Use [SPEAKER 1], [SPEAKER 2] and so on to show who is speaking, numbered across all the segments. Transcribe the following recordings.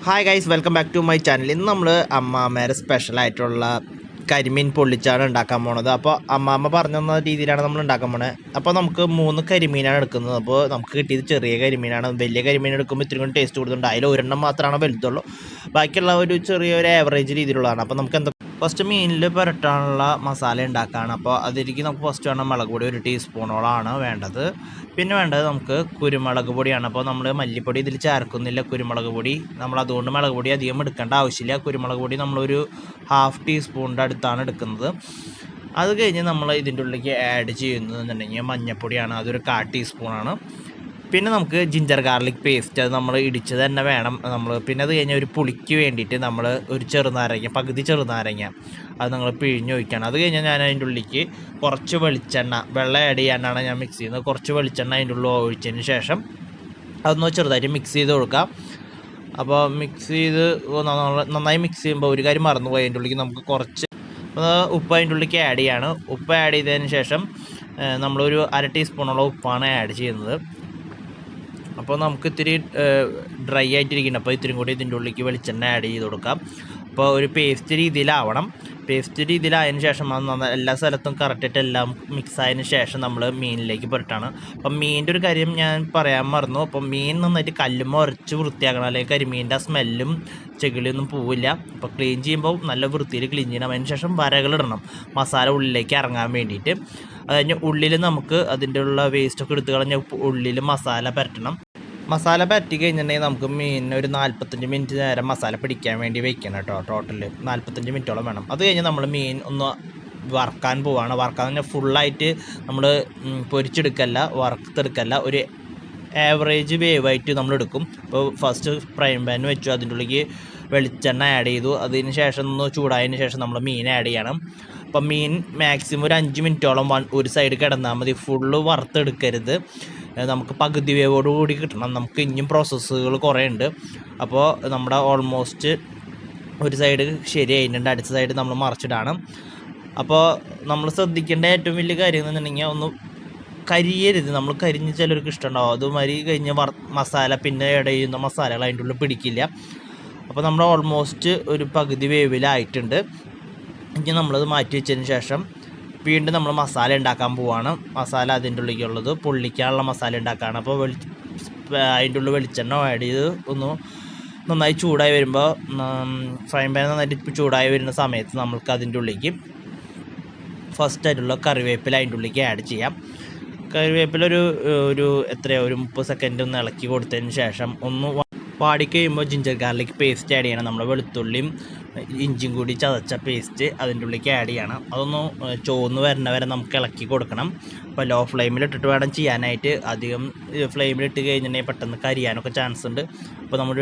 [SPEAKER 1] Hi guys, welcome back to my channel. ഇന്ന് നമ്മൾ അമ്മാമ്മേരെ സ്പെഷ്യലായിട്ടുള്ള കരിമീൻ പൊള്ളിച്ചാണ് ഉണ്ടാക്കാൻ പോണത്. അപ്പോൾ അമ്മാമ്മ പറഞ്ഞു തന്ന രീതിയിലാണ് നമ്മൾ ഉണ്ടാക്കാൻ പോണത്. അപ്പോൾ നമുക്ക് 3 കരിമീനാണ് എടുക്കുന്നത്. അപ്പോൾ നമുക്ക് കിട്ടിയത് ചെറിയ കരിമീനാണ്. വലിയ കരിമീൻ എടുക്കുമ്പോൾ ഇത്തിരി കൂടി ടേസ്റ്റ് കൊടുക്കുന്നുണ്ട്. അതിൽ ഒരെണ്ണം മാത്രമാണ് വലുതുള്ളൂ. ബാക്കിയുള്ള ഒരു ചെറിയൊരു ആവറേജ് രീതിയിലുള്ളതാണ്. അപ്പോൾ നമുക്ക് എന്താ ഫസ്റ്റ് മീനിൽ പുരട്ടാനുള്ള മസാല ഉണ്ടാക്കുകയാണ്. അപ്പോൾ അതിലേക്ക് നമുക്ക് ഫസ്റ്റ് വേണം മുളക് പൊടി 1 ടീസ്പൂണോളമാണ് വേണ്ടത്. പിന്നെ വേണ്ടത് നമുക്ക് കുരുമുളക് പൊടിയാണ്. അപ്പോൾ നമ്മൾ മല്ലിപ്പൊടി ഇതിൽ ചേർക്കുന്നില്ല, കുരുമുളക് പൊടി. നമ്മൾ അതുകൊണ്ട് മുളക് പൊടി അധികം എടുക്കേണ്ട ആവശ്യമില്ല. കുരുമുളക് പൊടി നമ്മളൊരു 1/2 ടീസ്പൂണിൻ്റെ അടുത്താണ് എടുക്കുന്നത്. അത് കഴിഞ്ഞ് നമ്മൾ ഇതിൻ്റെ ഉള്ളിലേക്ക് ആഡ് ചെയ്യുന്നതെന്നുണ്ടെങ്കിൽ മഞ്ഞൾപ്പൊടിയാണ്, അതൊരു 1/4 ടീസ്പൂണാണ്. പിന്നെ നമുക്ക് ജിഞ്ചർ ഗാർലിക് പേസ്റ്റ്, അത് നമ്മൾ ഇടിച്ചത് തന്നെ വേണം. പിന്നെ അത് കഴിഞ്ഞാൽ ഒരു പുളിക്ക് വേണ്ടിയിട്ട് നമ്മൾ ഒരു ചെറുനാരങ്ങ, പകുതി ചെറുനാരങ്ങ അത് നിങ്ങൾ പിഴിഞ്ഞൊഴിക്കണം. അത് കഴിഞ്ഞാൽ ഞാൻ അതിൻ്റെ ഉള്ളിലേക്ക് കുറച്ച് വെളിച്ചെണ്ണ, വെള്ളം ആഡ് ചെയ്യാനാണ് ഞാൻ മിക്സ് ചെയ്യുന്നത്. കുറച്ച് വെളിച്ചെണ്ണ അതിൻ്റെ ഉള്ളിൽ ഒഴിച്ചതിന് ശേഷം അതൊന്ന് ചെറുതായിട്ട് മിക്സ് ചെയ്ത് കൊടുക്കാം. അപ്പോൾ മിക്സ് ചെയ്ത് നന്നായി മിക്സ് ചെയ്യുമ്പോൾ ഒരു കാര്യം മറന്നുപോയി, അതിൻ്റെ ഉള്ളിലേക്ക് നമുക്ക് കുറച്ച് ഉപ്പ് അതിൻ്റെ ഉള്ളിലേക്ക് ആഡ് ചെയ്യാണ്. ഉപ്പ് ആഡ് ചെയ്തതിന് ശേഷം നമ്മളൊരു 1/2 ടീസ്പൂണോളം ഉപ്പാണ് ആഡ് ചെയ്യുന്നത്. അപ്പോൾ നമുക്ക് ഇത്തിരി ഡ്രൈ ആയിട്ടിരിക്കണം. അപ്പോൾ ഇത്തിരി കൂടി ഇതിൻ്റെ ഉള്ളിലേക്ക് വെളിച്ചെണ്ണ ആഡ് ചെയ്ത് കൊടുക്കാം. അപ്പോൾ ഒരു പേസ്റ്റ് രീതിയിലാവണം. പേസ്റ്റ് രീതിയിലായതിനു ശേഷം അത് എല്ലാ സ്ഥലത്തും കറക്റ്റായിട്ട് എല്ലാം മിക്സ് ആയതിനു ശേഷം നമ്മൾ മീനിലേക്ക് പുരട്ടാണ്. അപ്പം മീനിൻ്റെ ഒരു കാര്യം ഞാൻ പറയാൻ മറന്നു. അപ്പം മീൻ നന്നായിട്ട് കല്ലുമ്പോൾ ഉരച്ച് വൃത്തിയാക്കണം, അല്ലെങ്കിൽ കരിമീൻ്റെ സ്മെല്ലും ചെകിളിയൊന്നും പോവില്ല. അപ്പോൾ ക്ലീൻ ചെയ്യുമ്പോൾ നല്ല വൃത്തിയിൽ ക്ലീൻ ചെയ്യണം. അതിന് ശേഷം വരകളിടണം, മസാല ഉള്ളിലേക്ക് ഇറങ്ങാൻ വേണ്ടിയിട്ട്. അത് കഴിഞ്ഞ് ഉള്ളിൽ നമുക്ക് അതിൻ്റെ ഉള്ള വേസ്റ്റൊക്കെ എടുത്ത് കളഞ്ഞ് ഉള്ളിൽ മസാല പുരട്ടണം. മസാല പറ്റി കഴിഞ്ഞിട്ടുണ്ടെങ്കിൽ നമുക്ക് മീനിന് ഒരു 45 മിനിറ്റ് നേരം മസാല പിടിക്കാൻ വേണ്ടി വെക്കണം കേട്ടോ. ടോട്ടൽ 45 മിനിറ്റോളം വേണം. അത് കഴിഞ്ഞ് നമ്മൾ മീൻ ഒന്ന് വറുക്കാൻ പോവുകയാണ്. വറുക്കാൻ തന്നെ ഫുള്ളായിട്ട് നമ്മൾ പൊരിച്ചെടുക്കല്ല, വറുത്തെടുക്കല്ല, ഒരു ആവറേജ് വേവായിട്ട് നമ്മൾ എടുക്കും. അപ്പോൾ ഫസ്റ്റ് ഫ്രൈ പാൻ വെച്ചു, അതിൻ്റെ ഉള്ളിലേക്ക് വെളിച്ചെണ്ണ ആഡ് ചെയ്തു. അതിന് ശേഷം ഒന്ന് ചൂടായതിന് ശേഷം നമ്മൾ മീൻ ആഡ് ചെയ്യണം. അപ്പം മീൻ മാക്സിമം ഒരു 5 മിനിറ്റോളം ഒരു സൈഡ് കിടന്നാൽ മതി, ഫുള്ള് വറുത്തെടുക്കരുത്. നമുക്ക് പകുതി വേവോടുകൂടി കിട്ടണം. നമുക്ക് ഇനിയും പ്രോസസ്സുകൾ കുറേ ഉണ്ട്. അപ്പോൾ നമ്മുടെ ഓൾമോസ്റ്റ് ഒരു സൈഡ് ശരിയായിട്ടുണ്ട്, അടുത്ത സൈഡ് നമ്മൾ മറിച്ചിടാണ്. അപ്പോൾ നമ്മൾ ശ്രദ്ധിക്കേണ്ട ഏറ്റവും വലിയ കാര്യം എന്ന് പറഞ്ഞിട്ടുണ്ടെങ്കിൽ ഒന്ന് കരിയരുത്. നമ്മൾ കരിഞ്ഞ് ചിലർക്ക് ഇഷ്ടമുണ്ടാവും, അതുമാതിരി കഴിഞ്ഞ മസാല പിന്നെ ഇടയുന്ന മസാലകൾ അതിൻ്റെ ഉള്ളിൽ പിടിക്കില്ല. അപ്പോൾ നമ്മൾ ഓൾമോസ്റ്റ് ഒരു പകുതി വേവിലായിട്ടുണ്ട്. ഇനി നമ്മളത് മാറ്റി വെച്ചതിന് ശേഷം വീണ്ടും നമ്മൾ മസാല ഉണ്ടാക്കാൻ പോവുകയാണ്. മസാല അതിൻ്റെ ഉള്ളിലേക്കുള്ളത് പൊള്ളിക്കാനുള്ള മസാല ഉണ്ടാക്കുകയാണ്. അപ്പോൾ അതിൻ്റെ ഉള്ളിൽ വെളിച്ചെണ്ണ ആഡ് ചെയ്ത് ഒന്ന് നന്നായി ചൂടായി വരുമ്പോൾ, ഫ്രൈ പാൻ നന്നായിട്ട് ചൂടായി വരുന്ന സമയത്ത് നമ്മൾക്ക് അതിൻ്റെ ഉള്ളിലേക്ക് ഫസ്റ്റായിട്ടുള്ള കറിവേപ്പില അതിൻ്റെ ഉള്ളിലേക്ക് ആഡ് ചെയ്യാം. കറിവേപ്പില ഒരു 30 സെക്കൻഡ് ഒന്ന് ഇളക്കി കൊടുത്തതിന് ശേഷം ഒന്ന് വാടിക്കഴിയുമ്പോൾ ജിഞ്ചർ ഗാർലിക് പേസ്റ്റ് ആഡ് ചെയ്യണം. നമ്മൾ വെളുത്തുള്ളിയും ഇഞ്ചിയും കൂടി ചതച്ച പേസ്റ്റ് അതിൻ്റെ ഉള്ളിലേക്ക് ആഡ് ചെയ്യണം. അതൊന്ന് ചുവന്ന് വരുന്ന വരെ നമുക്ക് ഇളക്കി കൊടുക്കണം. അപ്പോൾ ലോ ഫ്ലെയിമിലിട്ടിട്ട് വേണം ചെയ്യാനായിട്ട്. അധികം ഫ്ലെയിമിലിട്ട് കഴിഞ്ഞിട്ടുണ്ടെങ്കിൽ പെട്ടെന്ന് കരിയാനൊക്കെ ചാൻസ് ഉണ്ട്. അപ്പോൾ നമ്മൾ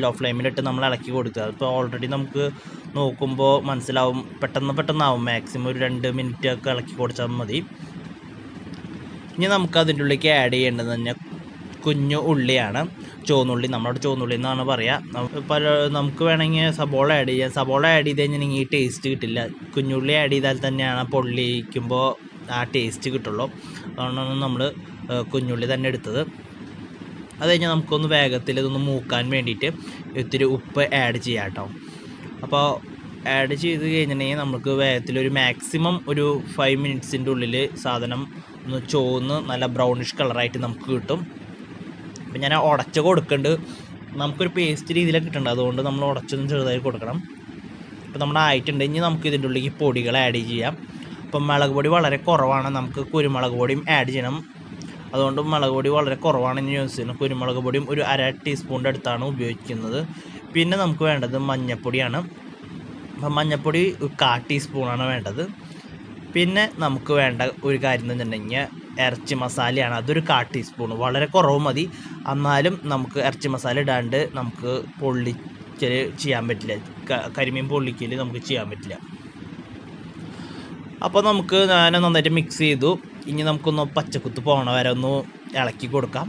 [SPEAKER 1] ലോ ഫ്ലെയിമിലിട്ട് നമ്മൾ ഇളക്കി കൊടുക്കുക. അപ്പോൾ ഓൾറെഡി നമുക്ക് നോക്കുമ്പോൾ മനസ്സിലാവും, പെട്ടെന്നാവും. മാക്സിമം ഒരു 2 മിനിറ്റ് ഒക്കെ ഇളക്കി കൊടുത്താൽ മതി. ഇനി നമുക്ക് അതിൻ്റെ ഉള്ളിലേക്ക് ആഡ് ചെയ്യേണ്ടത് തന്നെ കുഞ്ഞു ഉള്ളിയാണ്, ചുവന്നുള്ളി. നമ്മളോട് ചുവന്നുള്ളി എന്നാണ് പറയുക. നമുക്ക് വേണമെങ്കിൽ സബോള ആഡ് ചെയ്യാം. സബോള ആഡ് ചെയ്ത് കഴിഞ്ഞിട്ടുണ്ടെങ്കിൽ ഈ ടേസ്റ്റ് കിട്ടില്ല. കുഞ്ഞുള്ളി ആഡ് ചെയ്താൽ തന്നെയാണ് പൊള്ളിക്കുമ്പോൾ ആ ടേസ്റ്റ് കിട്ടുള്ളൂ. അതുകൊണ്ടാണ് നമ്മൾ കുഞ്ഞുള്ളി തന്നെ എടുത്തത്. അത് കഴിഞ്ഞാൽ നമുക്കൊന്ന് വേഗത്തിൽ ഇതൊന്ന് മൂക്കാൻ വേണ്ടിയിട്ട് ഇത്തിരി ഉപ്പ് ആഡ് ചെയ്യാം കേട്ടോ. അപ്പോൾ ആഡ് ചെയ്ത് കഴിഞ്ഞിട്ടുണ്ടെങ്കിൽ നമുക്ക് വേഗത്തിലൊരു മാക്സിമം ഒരു 5 മിനിറ്റ്സിൻ്റെ ഉള്ളിൽ സാധനം ഒന്ന് ചുവന്ന് നല്ല ബ്രൗണിഷ് കളറായിട്ട് നമുക്ക് കിട്ടും. അപ്പം ഞാൻ ഉടച്ച് കൊടുക്കുന്നുണ്ട്. നമുക്കൊരു പേസ്റ്റ് രീതിയിലൊക്കെ കിട്ടുന്നുണ്ട്, അതുകൊണ്ട് നമ്മൾ ഉടച്ചൊന്നും ചെറുതായി കൊടുക്കണം. അപ്പോൾ നമ്മുടെ ആയിട്ടുണ്ട്. ഇനി നമുക്ക് ഇതിൻ്റെ ഉള്ളിലേക്ക് പൊടികൾ ആഡ് ചെയ്യാം. അപ്പം മുളക് പൊടി വളരെ കുറവാണ്, നമുക്ക് കുരുമുളക് പൊടിയും ആഡ് ചെയ്യണം. അതുകൊണ്ട് മുളക് പൊടി വളരെ കുറവാണ് ഇനി യൂസ് ചെയ്യുന്നത്. കുരുമുളക് പൊടിയും ഒരു 1/2 ടീസ്പൂണിൻ്റെ അടുത്താണ് ഉപയോഗിക്കുന്നത്. പിന്നെ നമുക്ക് വേണ്ടത് മഞ്ഞൾപ്പൊടിയാണ്. അപ്പം മഞ്ഞൾപ്പൊടി 1/4 ടീസ്പൂണാണ് വേണ്ടത്. പിന്നെ നമുക്ക് വേണ്ട ഒരു കാര്യം എന്ന് വെച്ചിട്ടുണ്ടെങ്കിൽ ഇറച്ചി മസാലയാണ്, അതൊരു 1/4 ടീസ്പൂൺ. വളരെ കുറവ് മതി. എന്നാലും നമുക്ക് ഇറച്ചി മസാല ഇടാണ്ട് നമുക്ക് പൊള്ളിക്കൽ ചെയ്യാൻ പറ്റില്ല, കരിമീൻ പൊള്ളിക്കൽ നമുക്ക് ചെയ്യാൻ പറ്റില്ല. അപ്പോൾ ഞാൻ നന്നായിട്ട് മിക്സ് ചെയ്തു. ഇനി നമുക്കൊന്ന് പച്ചക്കുത്ത് പോകണ വരെ ഒന്ന് ഇളക്കി കൊടുക്കാം.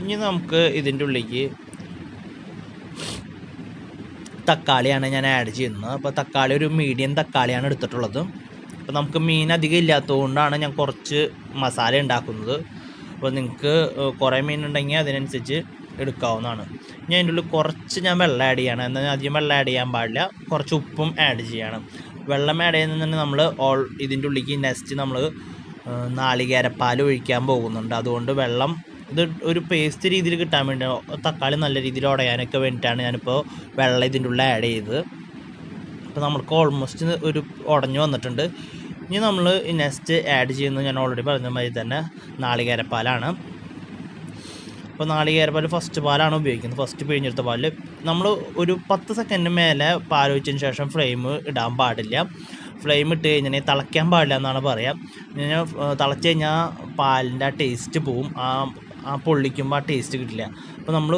[SPEAKER 1] ഇനി നമുക്ക് ഇതിൻ്റെ ഉള്ളിലേക്ക് തക്കാളിയാണ് ഞാൻ ആഡ് ചെയ്യുന്നത്. അപ്പോൾ തക്കാളി ഒരു മീഡിയം തക്കാളിയാണ് എടുത്തിട്ടുള്ളത്. അപ്പോൾ നമുക്ക് മീൻ അധികം ഇല്ലാത്തതുകൊണ്ടാണ് ഞാൻ കുറച്ച് മസാല ഉണ്ടാക്കുന്നത്. അപ്പോൾ നിങ്ങൾക്ക് കുറേ മീൻ ഉണ്ടെങ്കിൽ അതിനനുസരിച്ച് എടുക്കാവുന്നതാണ്. ഞാൻ അതിൻ്റെ ഉള്ളിൽ കുറച്ച് ഞാൻ വെള്ളം ആഡ് ചെയ്യണം. എന്നാൽ അധികം വെള്ളം ആഡ് ചെയ്യാൻ പാടില്ല. കുറച്ച് ഉപ്പും ആഡ് ചെയ്യണം. വെള്ളം ആഡ് ചെയ്യുന്നതിന് നമ്മൾ ഇതിൻ്റെ ഉള്ളിലേക്ക് നെക്സ്റ്റ് നമ്മൾ നാളികേരപ്പാൽ ഒഴിക്കാൻ പോകുന്നുണ്ട്. അതുകൊണ്ട് വെള്ളം ഇത് ഒരു പേസ്റ്റ് രീതിയിൽ കിട്ടാൻ വേണ്ടി, തക്കാളി നല്ല രീതിയിൽ ഉടയാനൊക്കെ വേണ്ടിയിട്ടാണ് ഞാനിപ്പോൾ വെള്ളം ഇതിൻ്റെ ഉള്ളിൽ ആഡ് ചെയ്തത്. അപ്പോൾ നമുക്ക് ഓൾമോസ്റ്റ് ഒരു ഉടഞ്ഞു വന്നിട്ടുണ്ട്. ഇനി നമ്മൾ നെക്സ്റ്റ് ആഡ് ചെയ്യുന്നത് ഞാൻ ഓൾറെഡി പറഞ്ഞ മാതിരി തന്നെ നാളികേരപ്പാലാണ്. അപ്പോൾ നാളികേരപ്പാൽ ഫസ്റ്റ് പാലാണ് ഉപയോഗിക്കുന്നത്. ഫസ്റ്റ് പിഴിഞ്ഞെടുത്ത പാലിൽ നമ്മൾ ഒരു 10 സെക്കൻഡ് മേലെ പാൽ ഒഴിച്ചതിന് ശേഷം ഫ്ലെയിം ഇടാൻ പാടില്ല. ഫ്ലെയിം ഇട്ട് കഴിഞ്ഞാൽ തിളയ്ക്കാൻ പാടില്ല എന്നാണ് പറയാം. തിളച്ച് കഴിഞ്ഞാൽ പാലിൻ്റെ ആ ടേസ്റ്റ് പോവും. ആ പൊള്ളിക്കുമ്പോൾ ആ ടേസ്റ്റ് കിട്ടില്ല. അപ്പോൾ നമ്മൾ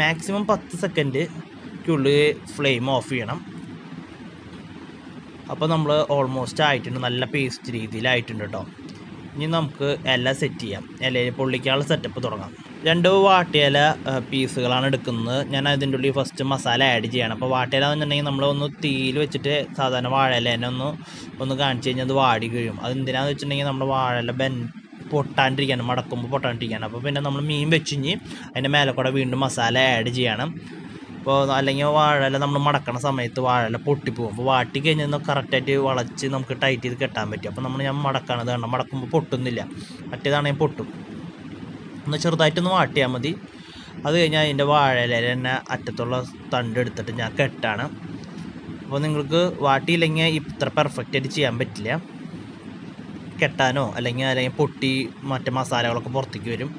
[SPEAKER 1] മാക്സിമം 10 സെക്കൻഡ്ക്കുള്ളിൽ ഫ്ലെയിം ഓഫ് ചെയ്യണം. അപ്പോൾ നമ്മൾ ഓൾമോസ്റ്റ് ആയിട്ടുണ്ട്. നല്ല പേസ്റ്റ് രീതിയിലായിട്ടുണ്ട് കേട്ടോ. ഇനി നമുക്ക് ഇല സെറ്റ് ചെയ്യാം. ഇലയിൽ പൊള്ളിക്കാനുള്ള സെറ്റപ്പ് തുടങ്ങാം. 2 വാട്ടിയില പീസുകളാണ് എടുക്കുന്നത്. ഞാൻ അതിൻ്റെ ഉള്ളിൽ ഫസ്റ്റ് മസാല ആഡ് ചെയ്യണം. അപ്പോൾ വാട്ടിയില എന്ന് വെച്ചിട്ടുണ്ടെങ്കിൽ നമ്മളൊന്ന് തീയിൽ വെച്ചിട്ട് സാധാരണ വാഴയിലേനെ ഒന്ന് കാണിച്ച് കഴിഞ്ഞാൽ അത് വാടി കഴിയും. അതെന്തിനാണെന്ന് വെച്ചിട്ടുണ്ടെങ്കിൽ നമ്മുടെ വാഴയില പൊട്ടാണ്ടിരിക്കാനും, മടക്കുമ്പോൾ പൊട്ടാണ്ടിരിക്കാനും. അപ്പോൾ പിന്നെ നമ്മൾ മീൻ വെച്ച് കഴിഞ്ഞ് അതിൻ്റെ മേലെ കൂടെ വീണ്ടും മസാല ആഡ് ചെയ്യണം. അപ്പോൾ അല്ലെങ്കിൽ വാഴയില നമ്മൾ മടക്കണ സമയത്ത് വാഴയില പൊട്ടിപ്പോകും. അപ്പോൾ വാട്ടി കഴിഞ്ഞാൽ കറക്റ്റായിട്ട് വളച്ച് നമുക്ക് ടൈറ്റ് ചെയ്ത് കെട്ടാൻ പറ്റും. അപ്പോൾ ഞാൻ മടക്കണത് കണ്ട മടക്കുമ്പോൾ പൊട്ടുന്നില്ല. മറ്റേതാണെങ്കിൽ പൊട്ടും. ഒന്ന് ചെറുതായിട്ടൊന്ന് വാട്ടിയാൽ മതി. അത് കഴിഞ്ഞാൽ അതിൻ്റെ വാഴയില തന്നെ അറ്റത്തുള്ള തണ്ട് എടുത്തിട്ട് ഞാൻ കെട്ടാണ്. അപ്പോൾ നിങ്ങൾക്ക് വാട്ടിയില്ലെങ്കിൽ ഇത്ര പെർഫെക്റ്റായിട്ട് ചെയ്യാൻ പറ്റില്ല. കെട്ടാനോ അല്ലെങ്കിൽ പൊട്ടി മറ്റേ മസാലകളൊക്കെ പുറത്തേക്ക് വരും.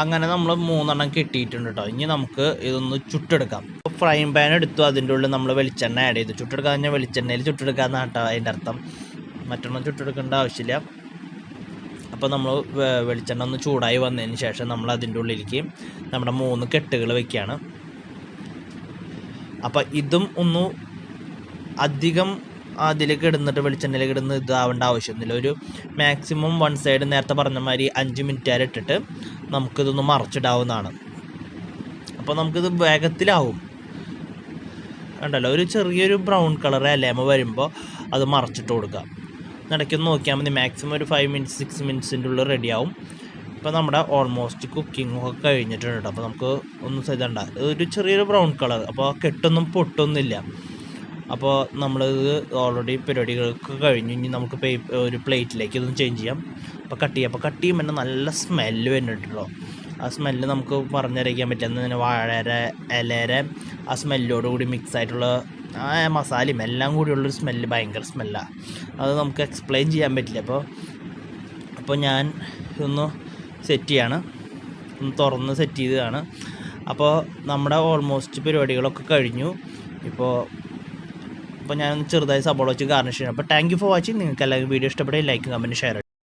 [SPEAKER 1] അങ്ങനെ നമ്മൾ 3 എണ്ണം കെട്ടിയിട്ടുണ്ട് കേട്ടോ. ഇനി നമുക്ക് ഇതൊന്ന് ചുട്ടെടുക്കാം. ഫ്രൈങ് പാൻ എടുത്തു, അതിൻ്റെ ഉള്ളിൽ നമ്മൾ വെളിച്ചെണ്ണ ആഡ് ചെയ്തു. ചുട്ടെടുക്കാൻ കഴിഞ്ഞാൽ വെളിച്ചെണ്ണയിൽ ചുട്ടെടുക്കാമെന്നാണ് കേട്ടോ അതിൻ്റെ അർത്ഥം. മറ്റൊന്നും ചുട്ടെടുക്കേണ്ട ആവശ്യമില്ല. അപ്പോൾ നമ്മൾ വെളിച്ചെണ്ണ ഒന്ന് ചൂടായി വന്നതിന് ശേഷം നമ്മൾ അതിൻ്റെ ഉള്ളിലേക്ക് നമ്മുടെ 3 കെട്ടുകൾ വയ്ക്കുകയാണ്. അപ്പോൾ ഇതും ഒന്ന് അധികം അതിലേക്ക് ഇടുന്നിട്ട് വെളിച്ചെണ്ണയിലേക്ക് ഇടുന്ന ഇതാവേണ്ട ആവശ്യമൊന്നുമില്ല. ഒരു മാക്സിമം 1 സൈഡ് നേരത്തെ പറഞ്ഞ മാതിരി 5 മിനിറ്റ് വരെ ഇട്ടിട്ട് നമുക്കിതൊന്ന് മറിച്ചിടാവുന്നതാണ്. അപ്പോൾ നമുക്കിത് വേഗത്തിലാവും. കണ്ടല്ലോ, ഒരു ചെറിയൊരു ബ്രൗൺ കളർ ഇലമ വരുമ്പോൾ അത് മറിച്ചിട്ട് കൊടുക്കുക. ഇടയ്ക്കൊന്ന് നോക്കിയാൽ മതി. മാക്സിമം ഒരു 5 മിനിറ്റ്സ് 6 മിനിറ്റ്സിൻ്റെ ഉള്ളിൽ റെഡിയാവും. ഇപ്പോൾ നമ്മുടെ ഓൾമോസ്റ്റ് കുക്കിങ്ങൊക്കെ കഴിഞ്ഞിട്ടുണ്ട് കേട്ടോ. അപ്പോൾ നമുക്ക് ഒന്നും ചെയ്തണ്ട, ഒരു ചെറിയൊരു ബ്രൗൺ കളർ. അപ്പോൾ കെട്ടൊന്നും പൊട്ടൊന്നുമില്ല. അപ്പോൾ നമ്മളിത് ഓൾറെഡി പരിപാടികൾക്ക് കഴിഞ്ഞു. ഇനി നമുക്ക് ഒരു പ്ലേറ്റിലേക്ക് ഇതൊന്ന് ചേഞ്ച് ചെയ്യാം. അപ്പോൾ കട്ട് ചെയ്യുമ്പോൾ തന്നെ നല്ല സ്മെല്ല് വരുന്നുണ്ടല്ലോ. ആ സ്മെല്ല് നമുക്ക് പറഞ്ഞറിയിക്കാൻ പറ്റില്ല. എന്ന് വാഴയുടെ ഇലയുടെ ആ സ്മെല്ലോടുകൂടി മിക്സ് ആയിട്ടുള്ള ആ മസാലയും എല്ലാം കൂടിയുള്ളൊരു സ്മെല്ല്, ഭയങ്കര സ്മെല്ലാണ്. അത് നമുക്ക് എക്സ്പ്ലെയിൻ ചെയ്യാൻ പറ്റില്ല. അപ്പോൾ ഞാൻ ഇതൊന്ന് സെറ്റ് ചെയ്യാണ്, ഒന്ന് തുറന്ന് സെറ്റ് ചെയ്തതാണ്. അപ്പോൾ നമ്മുടെ ഓൾമോസ്റ്റ് പരിപാടികളൊക്കെ കഴിഞ്ഞു. ഇപ്പോൾ ഞാനൊന്ന് ചെറുതായി സബോള വെച്ച് ഗാർണിഷ് ചെയ്യണം. അപ്പോൾ താങ്ക് യു ഫോർ വാച്ചിങ്. നിങ്ങൾക്ക് എല്ലാവർക്കും വീഡിയോ ഇഷ്ടപ്പെടുകയും ലൈക്ക് കമൻറ്റ് ഷെയർ